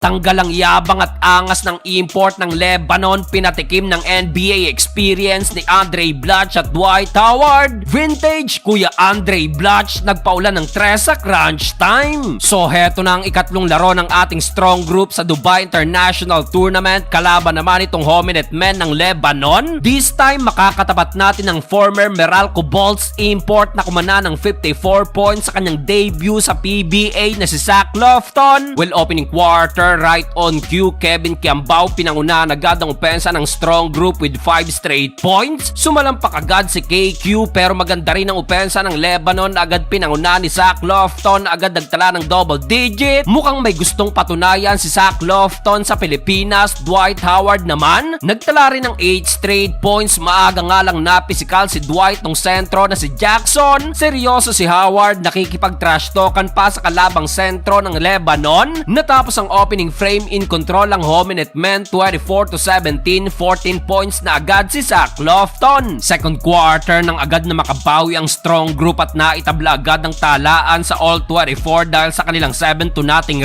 Tanggal ang yabang at angas ng import ng Lebanon, pinatikim ng NBA experience ni Andray Blatche at Dwight Howard. Vintage Kuya Andray Blatche nagpaulan ng 3 sa crunch time. So heto na ang ikatlong laro ng ating strong group sa Dubai International Tournament. Kalaban naman itong Hominid Men ng Lebanon. This time makakatapat natin ang former Meralco Bolts import na kumana ng 54 points sa kanyang debut sa PBA na si Zach Lofton. Well, opening quarter, right on cue, Kevin Kiambao pinangunahan agad ang opensa ng strong group with 5 straight points. Sumalampak agad si KQ pero maganda rin ang opensa ng Lebanon. Agad pinangunahan ni Zach Lofton, agad nagtala ng double digit. Mukhang may gustong patunayan si Zach Lofton sa Pilipinas. Dwight Howard naman nagtala rin ng 8 straight points. Maaga nga lang na physical si Dwight ng sentro na si Jackson. Seryoso si Howard, nakikipag-trash talkan pa sa kalabang sentro ng Lebanon. Natapos ang opening frame, in control ang Hominid Men 24-17, 14 points na agad si Zach Lofton. Second quarter nang agad na makabawi ang strong group at naitabla agad ang talaan sa all 24 dahil sa kanilang 7-0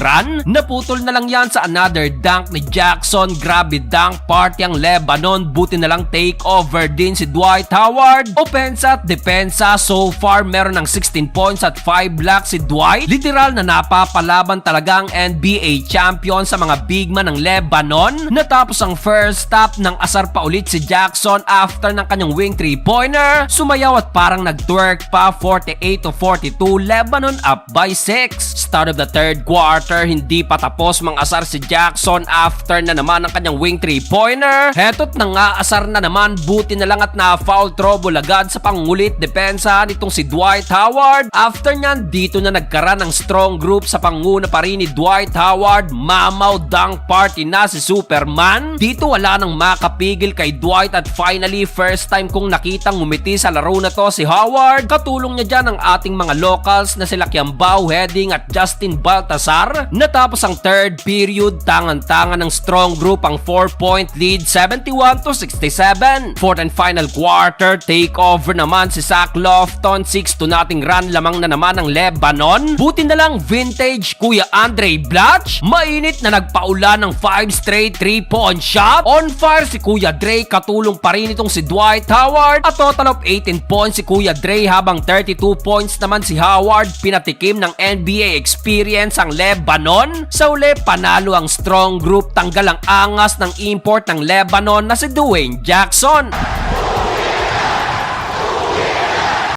run. Naputol na lang yan sa another dunk ni Jackson. Grabe dunk party ang Lebanon, buti na lang take over din si Dwight Howard. Opensa at depensa, so far meron ng 16 points at 5 blocks si Dwight. Literal na napapalaban talaga ang NBA champion sa mga big man ng Lebanon. Natapos ang first stop nang asar pa ulit si Jackson after ng kanyang wing 3-pointer. Sumayaw at parang nag-twerk pa. 48-42, Lebanon up by 6. Start of the third quarter, hindi pa tapos mang-asar si Jackson after na naman ang kanyang wing 3-pointer. Heto't nang-aasar na naman, buti na lang at na-foul trouble agad sa pangulit depensa nitong si Dwight Howard. After nyan, dito na nagkaroon ng strong group sa panguna pa rin ni Dwight Howard. Mamaw dunk party na si Superman. Dito wala nang makapigil kay Dwight at finally first time kong nakitang ngumiti sa laro na to si Howard. Katulong niya dyan ang ating mga locals na sila Kiambao Heading at Justin Baltasar. Natapos ang third period, tangan-tangan ng strong group ang 4-point lead, 71-67. Fourth and final quarter, take over naman si Zach Lofton. 6-0 run lamang na naman ang Lebanon. Buti na lang vintage Kuya Andray Blatche, mainit na nagpaula ng 5 straight 3-point shot. On fire si Kuya Dre, katulong pa rin itong si Dwight Howard. A total of 18 points si Kuya Dre habang 32 points naman si Howard. Pinatikim ng NBA experience ang Lebanon. Sa uli, panalo ang strong group. Tanggal ang angas ng import ng Lebanon na si Dwayne Jackson.